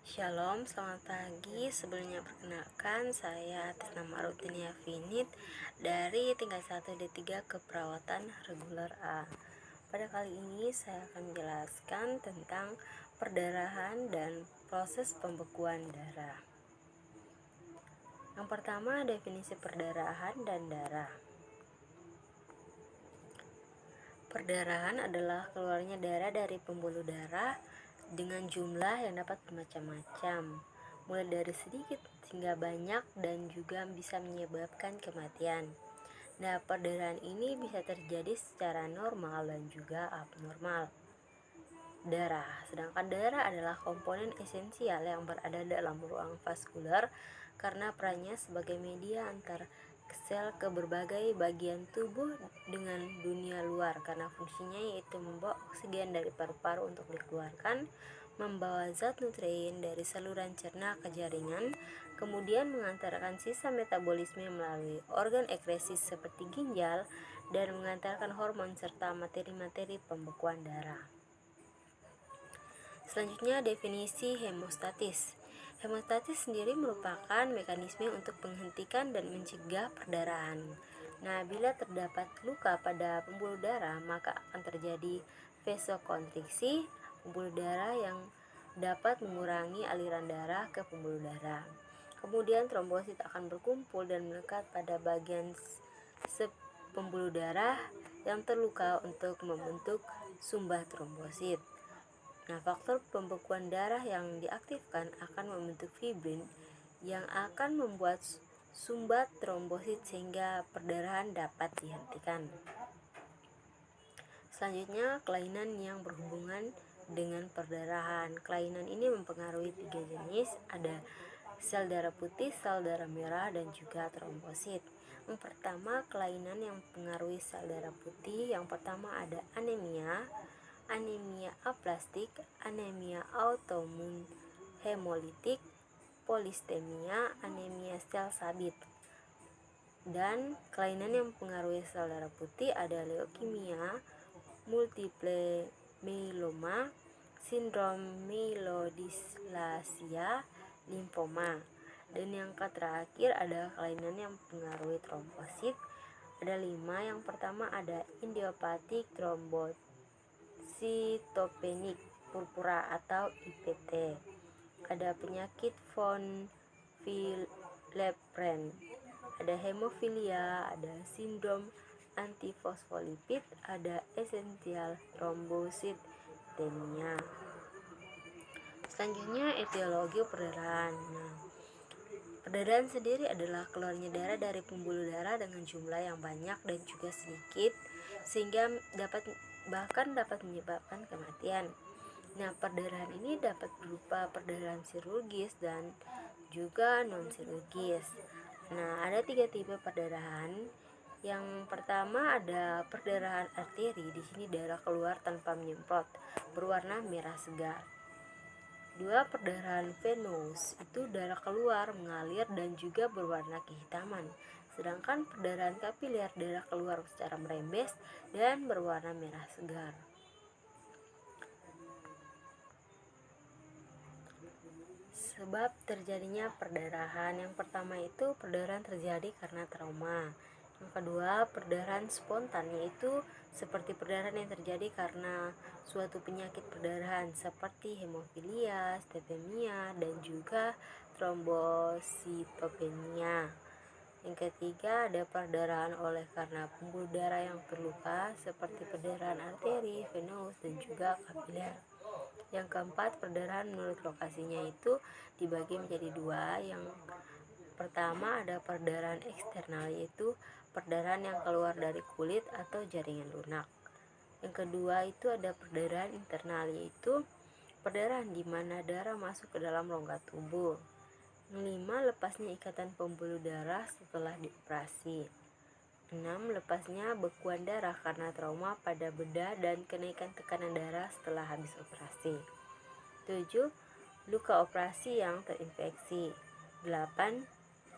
Shalom, selamat pagi. Sebelumnya perkenalkan, saya atas nama Rutinia Finit dari tingkat 1D3 Keperawatan Reguler A. Pada kali ini saya akan menjelaskan tentang perdarahan dan proses pembekuan darah. Yang pertama, definisi perdarahan dan darah. Perdarahan adalah keluarnya darah dari pembuluh darah dengan jumlah yang dapat bermacam-macam, mulai dari sedikit hingga banyak dan juga bisa menyebabkan kematian. Nah, perdarahan ini bisa terjadi secara normal dan juga abnormal. Sedangkan darah adalah komponen esensial yang berada dalam ruang vaskuler karena perannya sebagai media antar sel ke berbagai bagian tubuh dengan dunia luar, karena fungsinya yaitu membawa oksigen dari paru-paru untuk dikeluarkan, membawa zat nutrien dari saluran cerna ke jaringan, kemudian mengantarkan sisa metabolisme melalui organ ekresis seperti ginjal, dan mengantarkan hormon serta materi-materi pembekuan darah. Selanjutnya, definisi hemostatis. Hemostatis sendiri merupakan mekanisme untuk menghentikan dan mencegah perdarahan. Nah, bila terdapat luka pada pembuluh darah, maka akan terjadi vasokonstriksi pembuluh darah yang dapat mengurangi aliran darah ke pembuluh darah. Kemudian trombosit akan berkumpul dan melekat pada bagian pembuluh darah yang terluka untuk membentuk sumbat trombosit. Nah, faktor pembekuan darah yang diaktifkan akan membentuk fibrin yang akan membuat sumbat trombosit sehingga perdarahan dapat dihentikan. Selanjutnya, kelainan yang berhubungan dengan perdarahan. Kelainan ini mempengaruhi 3 jenis, ada sel darah putih, sel darah merah, dan juga trombosit. Yang pertama, kelainan yang mempengaruhi sel darah putih. Yang pertama ada anemia aplastik, anemia autoimun hemolitik, polistemia, anemia sel sabit. Dan kelainan yang mempengaruhi sel darah putih ada leukemia, multiple myeloma, sindrom myelodysplasia, limfoma. Dan yang terakhir ada kelainan yang mempengaruhi trombosit. Ada 5. Yang pertama ada idiopathic thrombocytopenic purpura atau IPT. Ada penyakit von Willebrand, ada hemofilia, ada sindrom antifosfolipid, ada essential thrombocythemia. Selanjutnya, etiologi perdarahan. Perdarahan sendiri adalah keluarnya darah dari pembuluh darah dengan jumlah yang banyak dan juga sedikit, sehingga bahkan dapat menyebabkan kematian. Nah, perdarahan ini dapat berupa perdarahan chirurgis dan juga non-chirurgis. Nah, ada 3 tipe perdarahan. Yang pertama ada perdarahan arteri. Di sini darah keluar tanpa menyemprot, berwarna merah segar. 2. Perdarahan venous, itu darah keluar mengalir dan juga berwarna kehitaman. Sedangkan perdarahan kapiler, darah keluar secara merembes dan berwarna merah segar. Sebab terjadinya perdarahan, yang pertama itu perdarahan terjadi karena trauma. Yang kedua, perdarahan spontan, yaitu seperti perdarahan yang terjadi karena suatu penyakit perdarahan seperti hemofilia, stevemia, dan juga trombositopenia. Yang ketiga, ada perdarahan oleh karena pembuluh darah yang terluka seperti perdarahan arteri, venous, dan juga kapiler. Yang keempat, perdarahan menurut lokasinya itu dibagi menjadi 2. Yang pertama ada perdarahan eksternal, yaitu perdarahan yang keluar dari kulit atau jaringan lunak. Yang kedua itu ada perdarahan internal, yaitu perdarahan di mana darah masuk ke dalam rongga tubuh. Yang 5, lepasnya ikatan pembuluh darah setelah dioperasi. 6. Lepasnya bekuan darah karena trauma pada bedah dan kenaikan tekanan darah setelah habis operasi. 7. Luka operasi yang terinfeksi. 8.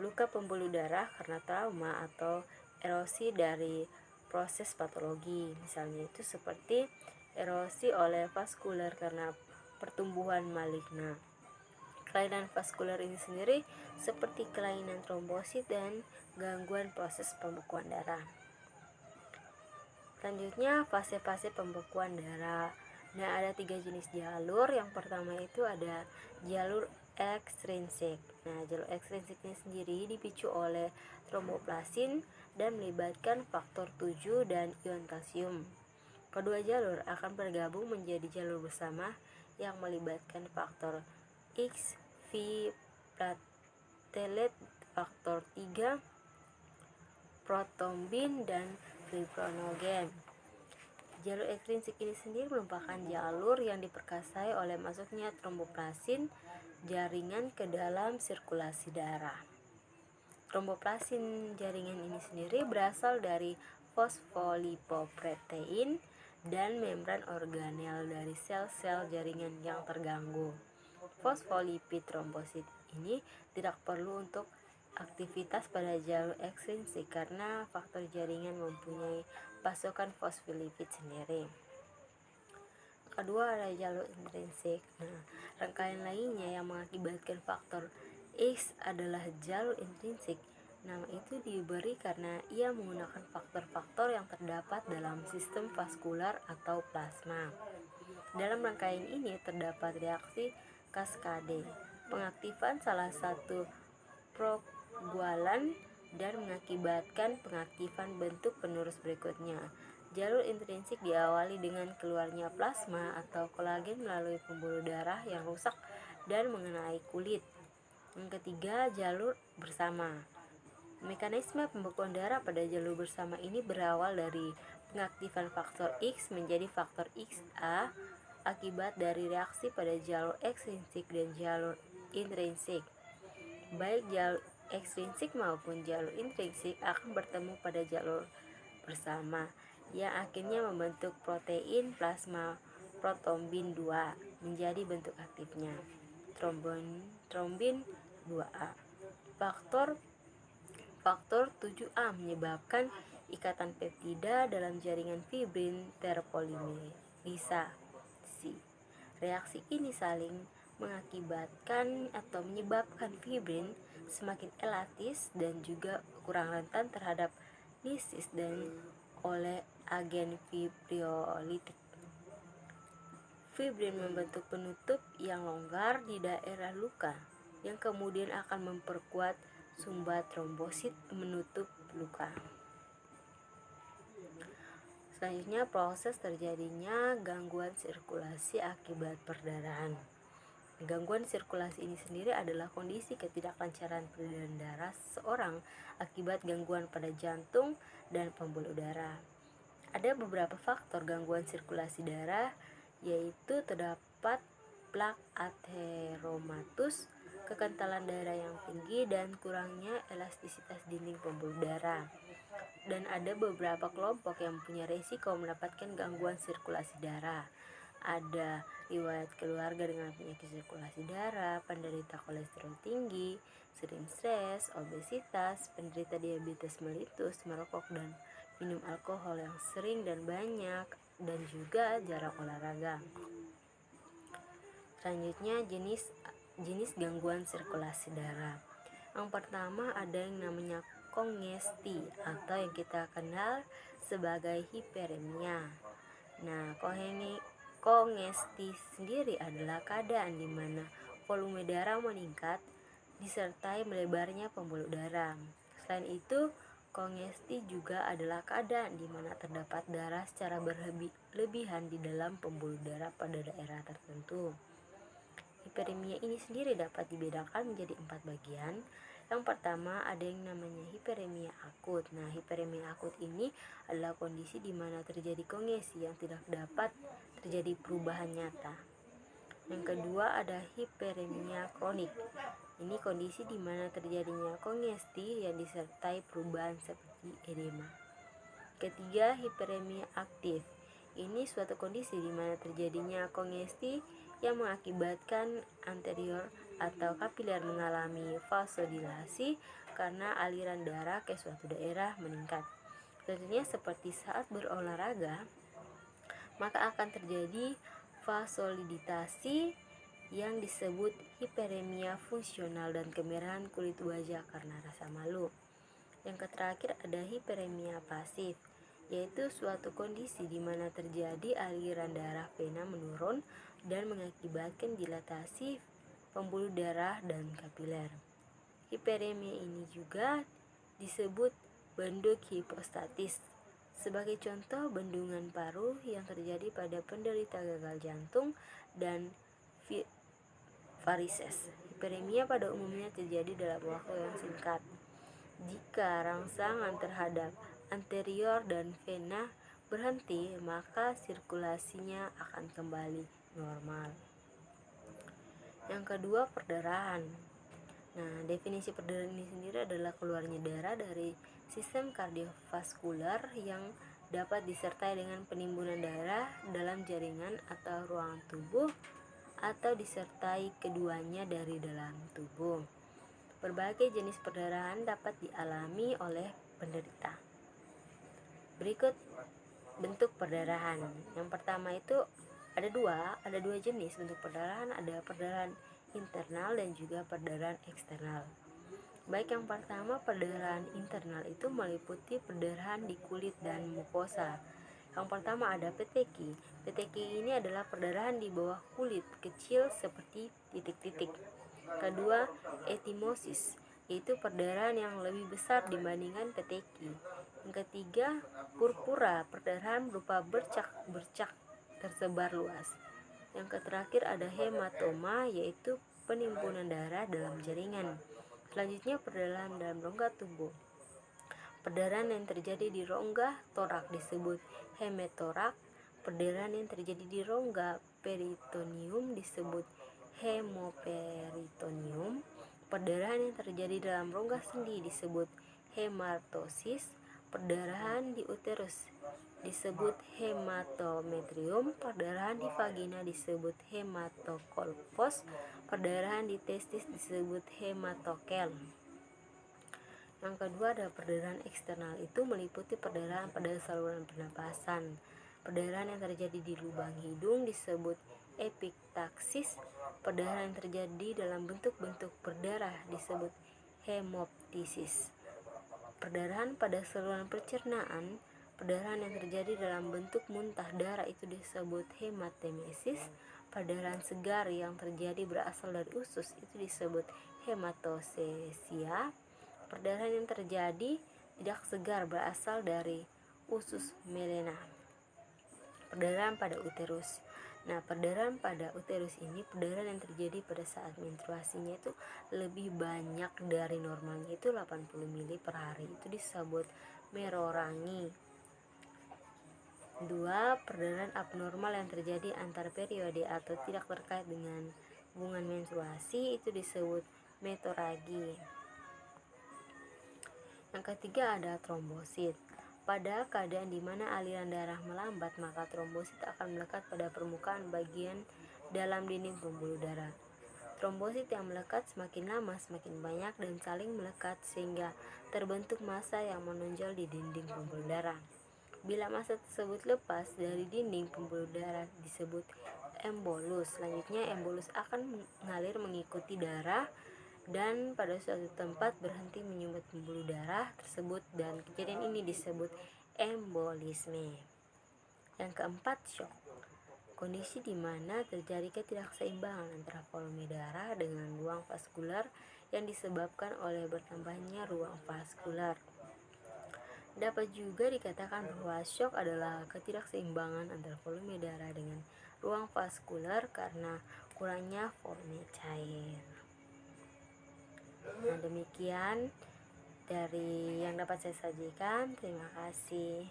Luka pembuluh darah karena trauma atau erosi dari proses patologi. Misalnya itu seperti erosi oleh vaskuler karena pertumbuhan maligna. Kelainan vaskular ini sendiri seperti kelainan trombosit dan gangguan proses pembekuan darah. Selanjutnya fase-fase pembekuan darah. Nah, ada 3 jenis jalur. Yang pertama itu ada jalur ekstrinsik. Nah, jalur ekstrinsik ini sendiri dipicu oleh tromboplasin dan melibatkan faktor 7 dan ion kalsium. Kedua jalur akan bergabung menjadi jalur bersama yang melibatkan faktor X, V, platelet, faktor 3, protombin, dan fibrinogen. Jalur ekstrinsik ini sendiri merupakan jalur yang diperkasai oleh masuknya tromboplasin jaringan ke dalam sirkulasi darah. Tromboplasin jaringan ini sendiri berasal dari fosfolipoprotein dan membran organel dari sel-sel jaringan yang terganggu. Fosfolipid trombosit ini tidak perlu untuk aktivitas pada jalur ekstrinsik karena faktor jaringan mempunyai pasokan fosfolipid sendiri. Kedua ada jalur intrinsik. Nah, rangkaian lainnya yang mengakibatkan faktor X adalah jalur intrinsik. Nama itu diberi karena ia menggunakan faktor-faktor yang terdapat dalam sistem vaskular atau plasma. Dalam rangkaian ini terdapat reaksi kaskade, pengaktifan salah satu progualan dan mengakibatkan pengaktifan bentuk penerus berikutnya. Jalur intrinsik diawali dengan keluarnya plasma atau kolagen melalui pembuluh darah yang rusak dan mengenai kulit. Yang ketiga, jalur bersama. Mekanisme pembekuan darah pada jalur bersama ini berawal dari pengaktifan faktor X menjadi faktor XA akibat dari reaksi pada jalur ekstrinsik dan jalur intrinsik. Baik jalur ekstrinsik maupun jalur intrinsik akan bertemu pada jalur bersama yang akhirnya membentuk protein plasma protombin 2 menjadi bentuk aktifnya trombin 2A. Faktor 7A menyebabkan ikatan peptida dalam jaringan fibrin terpolimerisasi. Reaksi ini saling mengakibatkan atau menyebabkan fibrin semakin elastis dan juga kurang rentan terhadap lisis dan oleh agen fibriolitik. Fibrin membentuk penutup yang longgar di daerah luka yang kemudian akan memperkuat sumbat trombosit menutup luka. Selanjutnya proses terjadinya gangguan sirkulasi akibat perdarahan. Gangguan sirkulasi ini sendiri adalah kondisi ketidaklancaran peredaran darah seseorang akibat gangguan pada jantung dan pembuluh darah. Ada beberapa faktor gangguan sirkulasi darah, yaitu terdapat plak atheromatus, kekentalan darah yang tinggi, dan kurangnya elastisitas dinding pembuluh darah. Dan ada beberapa kelompok yang punya resiko mendapatkan gangguan sirkulasi darah. Ada riwayat keluarga dengan penyakit sirkulasi darah, penderita kolesterol tinggi, sering stres, obesitas, penderita diabetes mellitus, merokok dan minum alkohol yang sering dan banyak, dan juga jarang olahraga. Selanjutnya jenis gangguan sirkulasi darah. Yang pertama ada yang namanya kongesti atau yang kita kenal sebagai hiperemia. Nah, kongesti sendiri adalah keadaan di mana volume darah meningkat disertai melebarnya pembuluh darah. Selain itu, kongesti juga adalah keadaan di mana terdapat darah secara berlebihan di dalam pembuluh darah pada daerah tertentu. Hiperemia ini sendiri dapat dibedakan menjadi 4 bagian. Yang pertama ada yang namanya hiperemia akut. Nah, hiperemia akut ini adalah kondisi di mana terjadi kongesi yang tidak dapat terjadi perubahan nyata. Yang kedua ada hiperemia kronik. Ini kondisi di mana terjadinya kongesti yang disertai perubahan seperti edema. Ketiga, hiperemia aktif. Ini suatu kondisi di mana terjadinya kongesti yang mengakibatkan anterior atau kapiler mengalami vasodilasi karena aliran darah ke suatu daerah meningkat. Tentunya seperti saat berolahraga, maka akan terjadi vasodilasi yang disebut hiperemia fungsional dan kemerahan kulit wajah karena rasa malu. Yang terakhir ada hiperemia pasif, yaitu suatu kondisi di mana terjadi aliran darah vena menurun dan mengakibatkan dilatasi pembuluh darah dan kapiler. Hiperemia ini juga disebut bendung hipostatis. Sebagai contoh, bendungan paru yang terjadi pada penderita gagal jantung dan varises. Hiperemia pada umumnya terjadi dalam waktu yang singkat. Jika rangsangan terhadap anterior dan vena berhenti, maka sirkulasinya akan kembali normal. Yang kedua, perdarahan. Nah, definisi perdarahan ini sendiri adalah keluarnya darah dari sistem kardiovaskular yang dapat disertai dengan penimbunan darah dalam jaringan atau ruangan tubuh atau disertai keduanya dari dalam tubuh. Berbagai jenis perdarahan dapat dialami oleh penderita. Berikut bentuk perdarahan. Yang pertama itu ada dua jenis bentuk perdarahan, ada perdarahan internal dan juga perdarahan eksternal. Baik, yang pertama, perdarahan internal itu meliputi perdarahan di kulit dan mukosa. Yang pertama ada peteki. Peteki ini adalah perdarahan di bawah kulit kecil seperti titik-titik. Kedua, etimosis, yaitu perdarahan yang lebih besar dibandingkan peteki. Yang ketiga, purpura, perdarahan berupa bercak-bercak tersebar luas. Yang terakhir ada hematoma, yaitu penimbunan darah dalam jaringan. Selanjutnya, perdarahan dalam rongga tubuh. Perdarahan yang terjadi di rongga torak disebut hematorak. Perdarahan yang terjadi di rongga peritoneum disebut hemoperitoneum. Perdarahan yang terjadi dalam rongga sendi disebut hematosis. Perdarahan di uterus disebut hematometrium. Perdarahan di vagina disebut hematokolpos. Perdarahan di testis disebut hematokel. Yang kedua ada perdarahan eksternal, itu meliputi perdarahan pada saluran pernapasan. Perdarahan yang terjadi di lubang hidung disebut epitaksis. Perdarahan yang terjadi dalam bentuk-bentuk berdarah disebut hemoptisis. Perdarahan pada saluran pencernaan, perdarahan yang terjadi dalam bentuk muntah darah itu disebut hematemesis. Perdarahan segar yang terjadi berasal dari usus itu disebut hematosesia. Perdarahan yang terjadi tidak segar berasal dari usus melena. Perdarahan pada uterus. Nah, perdarahan pada uterus ini perdarahan yang terjadi pada saat menstruasinya itu lebih banyak dari normalnya, itu 80 ml per hari, itu disebut merorangi. 2. Perdarahan abnormal yang terjadi antar periode atau tidak terkait dengan hubungan menstruasi itu disebut metoragi. Yang ketiga ada trombosit. Pada keadaan di mana aliran darah melambat, maka trombosit akan melekat pada permukaan bagian dalam dinding pembuluh darah. Trombosit yang melekat semakin lama semakin banyak dan saling melekat sehingga terbentuk massa yang menonjol di dinding pembuluh darah. Bila massa tersebut lepas dari dinding pembuluh darah disebut embolus. Selanjutnya embolus akan mengalir mengikuti darah dan pada suatu tempat berhenti menyumbat pembuluh darah tersebut, dan kejadian ini disebut embolisme. Yang keempat, shock. Kondisi di mana terjadi ketidakseimbangan antara volume darah dengan ruang vaskular yang disebabkan oleh bertambahnya ruang vaskular. Dapat juga dikatakan bahwa shock adalah ketidakseimbangan antara volume darah dengan ruang vaskular karena kurangnya volume cair. Nah, demikian dari yang dapat saya sajikan. Terima kasih.